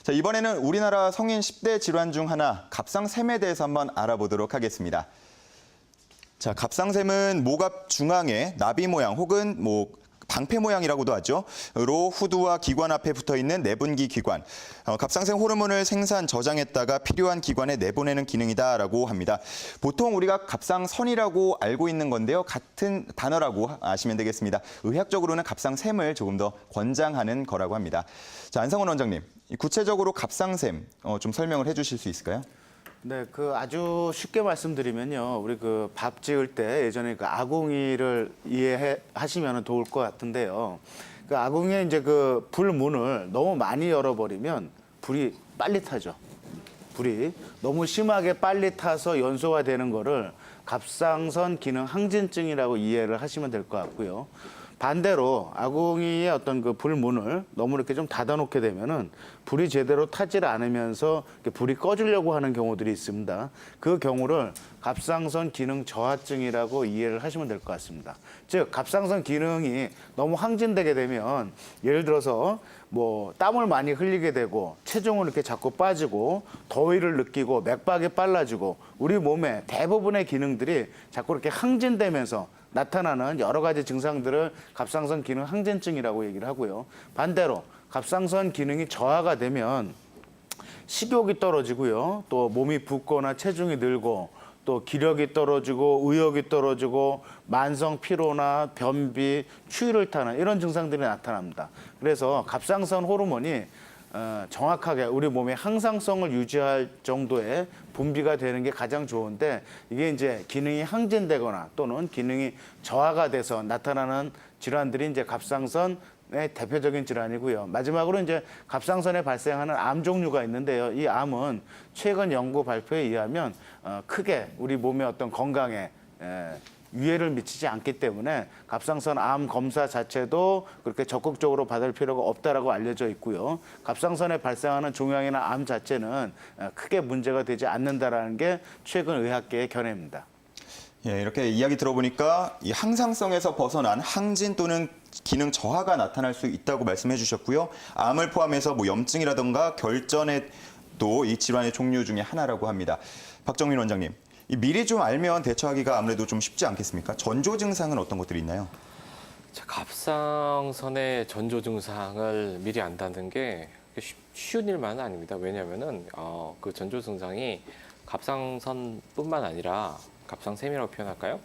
자, 이번에는 우리나라 성인 10대 질환 중 하나, 갑상샘에 대해서 한번 알아보도록 하겠습니다. 자, 갑상샘은 목 앞 중앙에 나비 모양 혹은 방패 모양이라고도 하죠. 로 후두와 기관 앞에 붙어 있는 내분기 기관. 갑상샘 호르몬을 생산, 저장했다가 필요한 기관에 내보내는 기능이다라고 합니다. 보통 우리가 갑상선이라고 알고 있는 건데요. 같은 단어라고 아시면 되겠습니다. 의학적으로는 갑상샘을 조금 더 권장하는 거라고 합니다. 자, 안성원 원장님, 구체적으로 갑상샘 좀 설명을 해주실 수 있을까요? 네, 아주 쉽게 말씀드리면요. 우리 밥 지을 때 예전에 아궁이를 이해하시면 좋을 것 같은데요. 아궁이에 이제 불문을 너무 많이 열어버리면 불이 빨리 타죠. 불이 너무 심하게 빨리 타서 연소가 되는 거를 갑상선 기능 항진증이라고 이해를 하시면 될 것 같고요. 반대로 아궁이의 어떤 불문을 너무 이렇게 좀 닫아놓게 되면은 불이 제대로 타질 않으면서 불이 꺼지려고 하는 경우들이 있습니다. 그 경우를 갑상선 기능 저하증이라고 이해를 하시면 될 것 같습니다. 즉, 갑상선 기능이 너무 항진되게 되면 예를 들어서 땀을 많이 흘리게 되고 체중을 이렇게 자꾸 빠지고 더위를 느끼고 맥박이 빨라지고 우리 몸의 대부분의 기능들이 자꾸 이렇게 항진되면서 나타나는 여러 가지 증상들을 갑상선 기능 항진증이라고 얘기를 하고요. 반대로 갑상선 기능이 저하가 되면 식욕이 떨어지고요. 또 몸이 붓거나 체중이 늘고 또 기력이 떨어지고 의욕이 떨어지고 만성 피로나 변비, 추위를 타는 이런 증상들이 나타납니다. 그래서 갑상선 호르몬이 정확하게 우리 몸의 항상성을 유지할 정도의 분비가 되는 게 가장 좋은데 이게 이제 기능이 항진되거나 또는 기능이 저하가 돼서 나타나는 질환들이 이제 갑상선의 대표적인 질환이고요. 마지막으로 이제 갑상선에 발생하는 암 종류가 있는데요. 이 암은 최근 연구 발표에 의하면 크게 우리 몸의 어떤 건강에 위해를 미치지 않기 때문에 갑상선 암 검사 자체도 그렇게 적극적으로 받을 필요가 없다라고 알려져 있고요. 갑상선에 발생하는 종양이나 암 자체는 크게 문제가 되지 않는다라는 게 최근 의학계의 견해입니다. 예, 이렇게 이야기 들어보니까 이 항상성에서 벗어난 항진 또는 기능 저하가 나타날 수 있다고 말씀해 주셨고요. 암을 포함해서 염증이라든가 결전에 또 이 질환의 종류 중에 하나라고 합니다. 박정민 원장님. 미리 좀 알면 대처하기가 아무래도 좀 쉽지 않겠습니까? 전조 증상은 어떤 것들이 있나요? 자, 갑상선의 전조 증상을 미리 안다는 게 쉬운 일만은 아닙니다. 왜냐하면은 그 전조 증상이 갑상선뿐만 아니라 갑상샘이라고 표현할까요?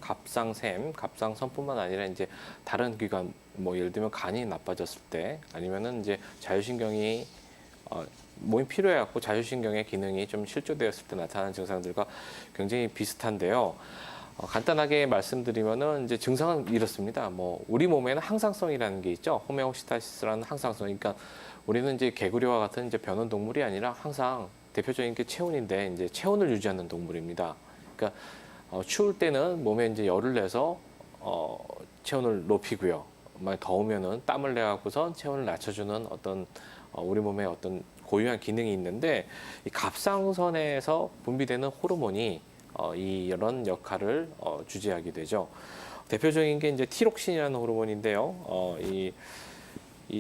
갑상샘, 갑상선뿐만 아니라 이제 다른 기관, 예를 들면 간이 나빠졌을 때 아니면은 이제 자율신경이 몸이 피로해갖고 자율신경의 기능이 좀 실조되었을 때 나타나는 증상들과 굉장히 비슷한데요. 간단하게 말씀드리면은 이제 증상은 이렇습니다. 우리 몸에는 항상성이라는 게 있죠. 호메오스타시스라는 항상성. 그러니까 우리는 이제 개구리와 같은 이제 변온 동물이 아니라 항상 대표적인 게 체온인데 이제 체온을 유지하는 동물입니다. 그러니까 추울 때는 몸에 이제 열을 내서 체온을 높이고요. 만약 더우면은 땀을 내갖고선 체온을 낮춰주는 어떤 우리 몸의 어떤 고유한 기능이 있는데 이 갑상선에서 분비되는 호르몬이 이런 역할을 주재하게 되죠. 대표적인 게 이제 티록신이라는 호르몬인데요. 이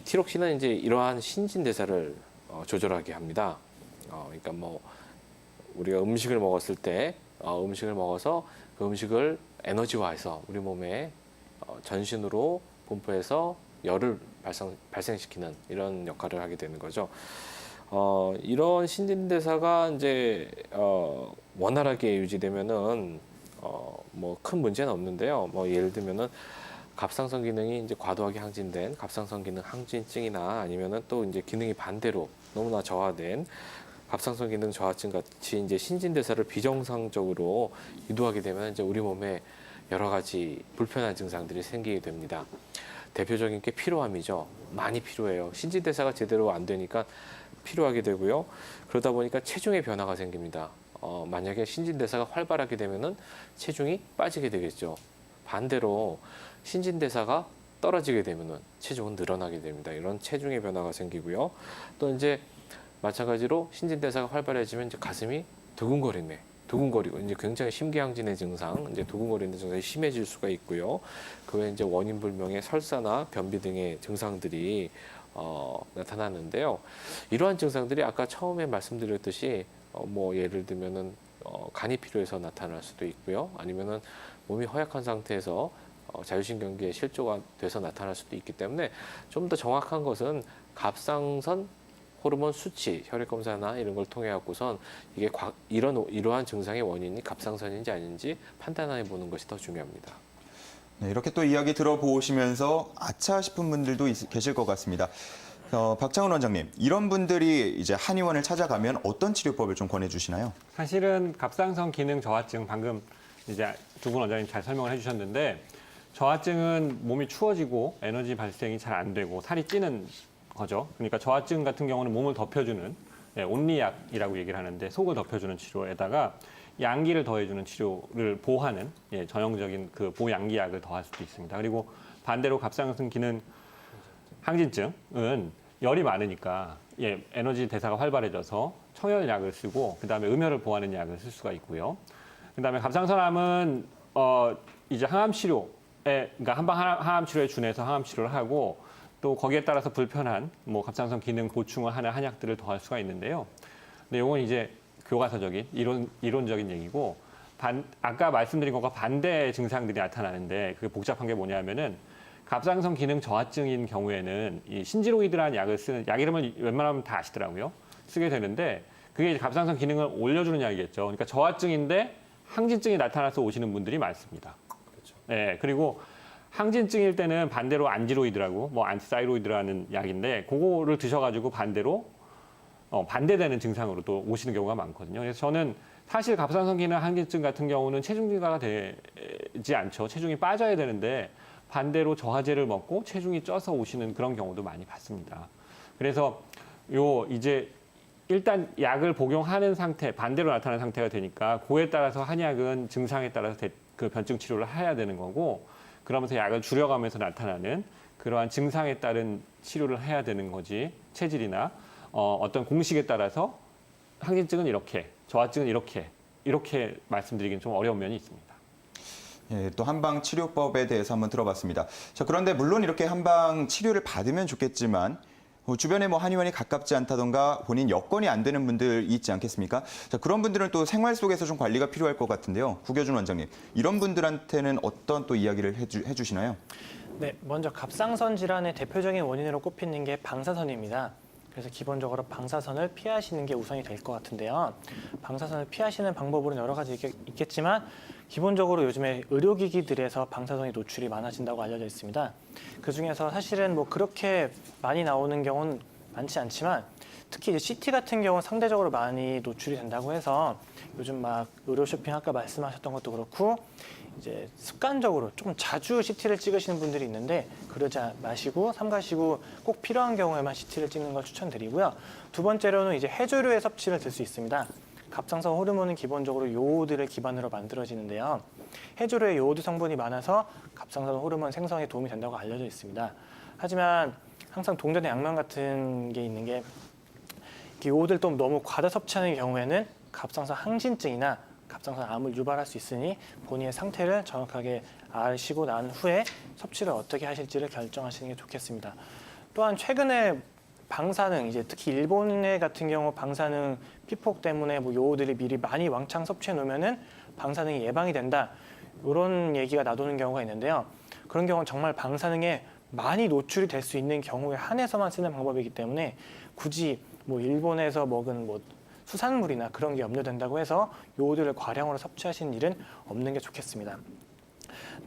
티록신은 이제 이러한 신진대사를 조절하게 합니다. 그러니까 우리가 음식을 먹었을 때 음식을 먹어서 그 음식을 에너지화해서 우리 몸에 전신으로 분포해서 열을 발생시키는 이런 역할을 하게 되는 거죠. 이런 신진대사가 이제 원활하게 유지되면은 큰 문제는 없는데요. 예를 들면은 갑상선 기능이 이제 과도하게 항진된 갑상선 기능 항진증이나 아니면은 또 이제 기능이 반대로 너무나 저하된 갑상선 기능 저하증 같이 이제 신진대사를 비정상적으로 유도하게 되면 이제 우리 몸에 여러 가지 불편한 증상들이 생기게 됩니다. 대표적인 게 피로함이죠. 많이 피로해요. 신진대사가 제대로 안 되니까 피로하게 되고요. 그러다 보니까 체중의 변화가 생깁니다. 만약에 신진대사가 활발하게 되면은 체중이 빠지게 되겠죠. 반대로 신진대사가 떨어지게 되면은 체중은 늘어나게 됩니다. 이런 체중의 변화가 생기고요. 또 이제 마찬가지로 신진대사가 활발해지면 이제 가슴이 두근거리고 이제 굉장히 심기항진의 증상, 이제 두근거리는 증상이 심해질 수가 있고요. 그 외에 이제 원인 불명의 설사나 변비 등의 증상들이 나타나는데요. 이러한 증상들이 아까 처음에 말씀드렸듯이 뭐 예를 들면은 간이 필요해서 나타날 수도 있고요. 아니면은 몸이 허약한 상태에서 자율신경계에 실조가 돼서 나타날 수도 있기 때문에 좀 더 정확한 것은 갑상선 호르몬 수치, 혈액 검사나 이런 걸 통해 갖고선 이게 이러한 증상의 원인이 갑상선인지 아닌지 판단해 보는 것이 더 중요합니다. 네, 이렇게 또 이야기 들어보시면서 아차 싶은 분들도 계실 것 같습니다. 박창훈 원장님, 이런 분들이 이제 한의원을 찾아가면 어떤 치료법을 좀 권해주시나요? 사실은 갑상선 기능 저하증 방금 이제 두 분 원장님 잘 설명을 해주셨는데 저하증은 몸이 추워지고 에너지 발생이 잘 안 되고 살이 찌는 거죠. 그러니까 저하증 같은 경우는 몸을 덮여주는 온리약이라고 얘기를 하는데 속을 덮여주는 치료에다가 양기를 더해주는 치료를 보하는 전형적인 그 보양기약을 더할 수도 있습니다. 그리고 반대로 갑상선 기능 항진증은 열이 많으니까 에너지 대사가 활발해져서 청열약을 쓰고 그다음에 음혈을 보하는 약을 쓸 수가 있고요. 그다음에 갑상선암은 이제 항암 치료에 그러니까 항암 치료에 준해서 항암 치료를 하고 또 거기에 따라서 불편한 뭐 갑상선 기능 보충을 하는 한약들을 더할 수가 있는데요. 근데 이건 이제 교과서적인 이론적인 얘기고 아까 말씀드린 것과 반대 증상들이 나타나는데 그게 복잡한 게 뭐냐면은 갑상선 기능 저하증인 경우에는 이 신지로이드라는 약을 쓰는 약 이름을 웬만하면 다 아시더라고요. 쓰게 되는데 그게 이제 갑상선 기능을 올려주는 약이겠죠. 그러니까 저하증인데 항진증이 나타나서 오시는 분들이 많습니다. 그렇죠. 네, 그리고 항진증일 때는 반대로 안지로이드라고 뭐 안티사이로이드라는 약인데 그거를 드셔가지고 반대로 반대되는 증상으로 또 오시는 경우가 많거든요. 그래서 저는 사실 갑상선 기능 항진증 같은 경우는 체중 증가가 되지 않죠. 체중이 빠져야 되는데 반대로 저하제를 먹고 체중이 쪄서 오시는 그런 경우도 많이 봤습니다. 그래서 이제 일단 약을 복용하는 상태, 반대로 나타나는 상태가 되니까 그에 따라서 한약은 증상에 따라서 그 변증 치료를 해야 되는 거고 그러면서 약을 줄여가면서 나타나는 그러한 증상에 따른 치료를 해야 되는 거지 체질이나 어떤 공식에 따라서 항진증은 이렇게, 저하증은 이렇게 말씀드리기는 좀 어려운 면이 있습니다. 예, 또 한방 치료법에 대해서 한번 들어봤습니다. 자, 그런데 물론 이렇게 한방 치료를 받으면 좋겠지만 주변에 뭐 한의원이 가깝지 않다던가 본인 여건이 안 되는 분들 있지 않겠습니까? 자, 그런 분들은 또 생활 속에서 좀 관리가 필요할 것 같은데요. 구교준 원장님, 이런 분들한테는 어떤 또 이야기를 해주시나요? 네, 먼저 갑상선 질환의 대표적인 원인으로 꼽히는 게 방사선입니다. 그래서 기본적으로 방사선을 피하시는 게 우선이 될 것 같은데요. 방사선을 피하시는 방법으로는 여러 가지 있겠지만 기본적으로 요즘에 의료기기들에서 방사선이 노출이 많아진다고 알려져 있습니다. 그중에서 사실은 뭐 그렇게 많이 나오는 경우는 많지 않지만 특히 이제 CT 같은 경우는 상대적으로 많이 노출이 된다고 해서 요즘 막 의료 쇼핑 아까 말씀하셨던 것도 그렇고 이제 습관적으로 조금 자주 CT를 찍으시는 분들이 있는데 그러지 마시고 삼가시고 꼭 필요한 경우에만 CT를 찍는 걸 추천드리고요. 두 번째로는 이제 해조류의 섭취를 들 수 있습니다. 갑상선 호르몬은 기본적으로 요오드를 기반으로 만들어지는데요. 해조류에 요오드 성분이 많아서 갑상선 호르몬 생성에 도움이 된다고 알려져 있습니다. 하지만 항상 동전의 양면 같은 게 있는 게 요오드를 또 너무 과다 섭취하는 경우에는 갑상선 항진증이나 갑상선 암을 유발할 수 있으니 본인의 상태를 정확하게 아시고 난 후에 섭취를 어떻게 하실지를 결정하시는 게 좋겠습니다. 또한 최근에 방사능, 이제 특히 일본의 같은 경우 방사능 피폭 때문에 뭐 요오들이 미리 많이 왕창 섭취해 놓으면은 방사능이 예방이 된다. 이런 얘기가 나도는 경우가 있는데요. 그런 경우는 정말 방사능에 많이 노출이 될 수 있는 경우에 한해서만 쓰는 방법이기 때문에 굳이 뭐 일본에서 먹은 뭐 수산물이나 그런 게 염려된다고 해서 요오드를 과량으로 섭취하시는 일은 없는 게 좋겠습니다.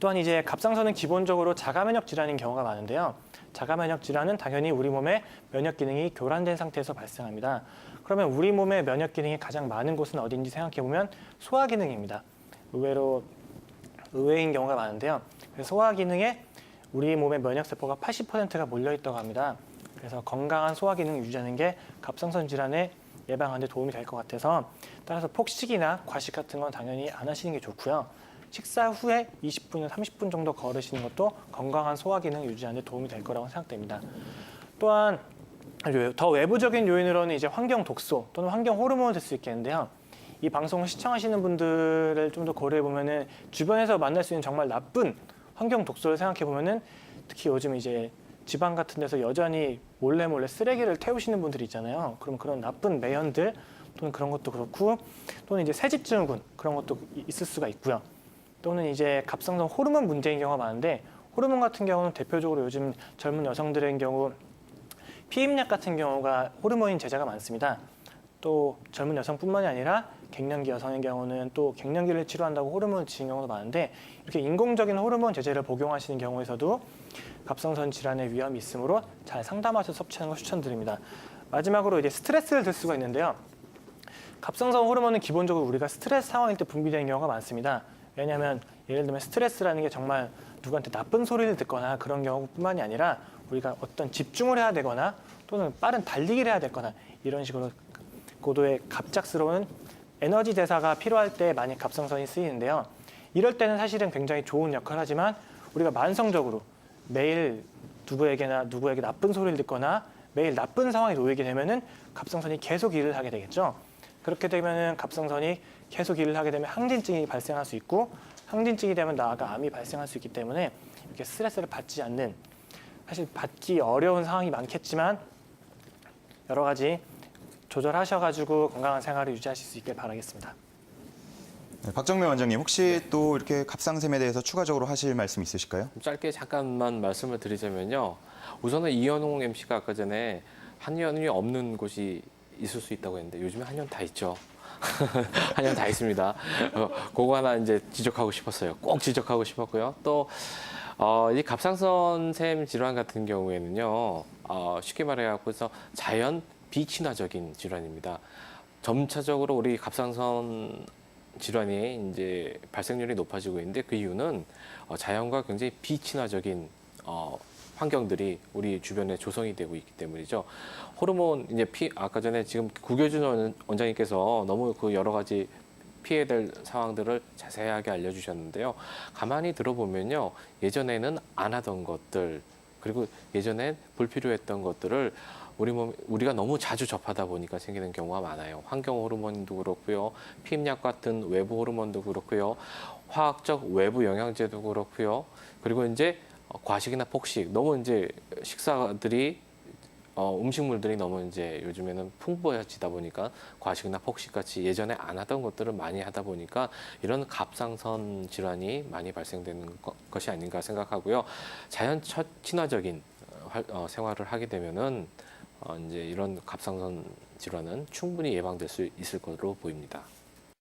또한 이제 갑상선은 기본적으로 자가면역 질환인 경우가 많은데요. 자가면역 질환은 당연히 우리 몸의 면역 기능이 교란된 상태에서 발생합니다. 그러면 우리 몸의 면역 기능이 가장 많은 곳은 어딘지 생각해 보면 소화 기능입니다. 의외인 경우가 많은데요. 소화 기능에 우리 몸의 면역 세포가 80%가 몰려 있다고 합니다. 그래서 건강한 소화 기능을 유지하는 게 갑상선 질환의 예방하는 데 도움이 될 것 같아서 따라서 폭식이나 과식 같은 건 당연히 안 하시는 게 좋고요. 식사 후에 20분이나 30분 정도 걸으시는 것도 건강한 소화 기능 유지하는 데 도움이 될 거라고 생각됩니다. 또한 더 외부적인 요인으로는 이제 환경 독소 또는 환경 호르몬이 될 수 있겠는데요. 이 방송을 시청하시는 분들을 좀 더 고려해 보면은 주변에서 만날 수 있는 정말 나쁜 환경 독소를 생각해 보면은 특히 요즘 이제 지방 같은 데서 여전히 몰래 쓰레기를 태우시는 분들이 있잖아요. 그럼 그런 나쁜 매연들 또는 그런 것도 그렇고 또는 이제 새집증후군 그런 것도 있을 수가 있고요. 또는 이제 갑상선 호르몬 문제인 경우가 많은데 호르몬 같은 경우는 대표적으로 요즘 젊은 여성들의 경우 피임약 같은 경우가 호르몬인 제자가 많습니다. 또 젊은 여성뿐만이 아니라 갱년기 여성의 경우는 또 갱년기를 치료한다고 호르몬을 치는 경우도 많은데 이렇게 인공적인 호르몬 제제를 복용하시는 경우에서도 갑상선 질환의 위험이 있으므로 잘 상담하셔서 섭취하는 걸 추천드립니다. 마지막으로 이제 스트레스를 들 수가 있는데요. 갑상선 호르몬은 기본적으로 우리가 스트레스 상황일 때 분비되는 경우가 많습니다. 왜냐하면 예를 들면 스트레스라는 게 정말 누구한테 나쁜 소리를 듣거나 그런 경우뿐만이 아니라 우리가 어떤 집중을 해야 되거나 또는 빠른 달리기를 해야 되거나 이런 식으로 고도의 갑작스러운 에너지 대사가 필요할 때 많이 갑상선이 쓰이는데요. 이럴 때는 사실은 굉장히 좋은 역할을 하지만 우리가 만성적으로 매일 누구에게 나쁜 소리를 듣거나 매일 나쁜 상황에 놓이게 되면은 갑상선이 계속 일을 하게 되겠죠. 그렇게 되면은 갑상선이 계속 일을 하게 되면 항진증이 발생할 수 있고 항진증이 되면 나아가 암이 발생할 수 있기 때문에 이렇게 스트레스를 받지 않는 사실 받기 어려운 상황이 많겠지만 여러 가지 조절하셔가지고 건강한 생활을 유지하실 수 있길 바라겠습니다. 네, 박정면 원장님 혹시 또 이렇게 갑상샘에 대해서 추가적으로 하실 말씀 있으실까요? 짧게 잠깐만 말씀을 드리자면요. 우선은 이현웅 MC가 아까 전에 한의원이 없는 곳이 있을 수 있다고 했는데 요즘에 한의원 다 있죠. 한의원 다 있습니다. 그거 하나 이제 지적하고 싶었어요. 꼭 지적하고 싶었고요. 또 이 갑상선샘 질환 같은 경우에는요. 쉽게 말해서 자연 비친화적인 질환입니다. 점차적으로 우리 갑상선 질환이 이제 발생률이 높아지고 있는데 그 이유는 자연과 굉장히 비친화적인 환경들이 우리 주변에 조성이 되고 있기 때문이죠. 호르몬 이제 아까 전에 지금 구교준 원장님께서 너무 그 여러 가지 피해야 될 상황들을 자세하게 알려주셨는데요. 가만히 들어보면요, 예전에는 안 하던 것들 그리고 예전엔 불필요했던 것들을 우리가 너무 자주 접하다 보니까 생기는 경우가 많아요. 환경 호르몬도 그렇고요, 피임약 같은 외부 호르몬도 그렇고요, 화학적 외부 영양제도 그렇고요. 그리고 이제 과식이나 폭식, 너무 이제 식사들이 음식물들이 너무 이제 요즘에는 풍부해지다 보니까 과식이나 폭식 같이 예전에 안 하던 것들을 많이 하다 보니까 이런 갑상선 질환이 많이 발생되는 것이 아닌가 생각하고요. 자연 친화적인 생활을 하게 되면은 이제 이런 갑상선 질환은 충분히 예방될 수 있을 것으로 보입니다.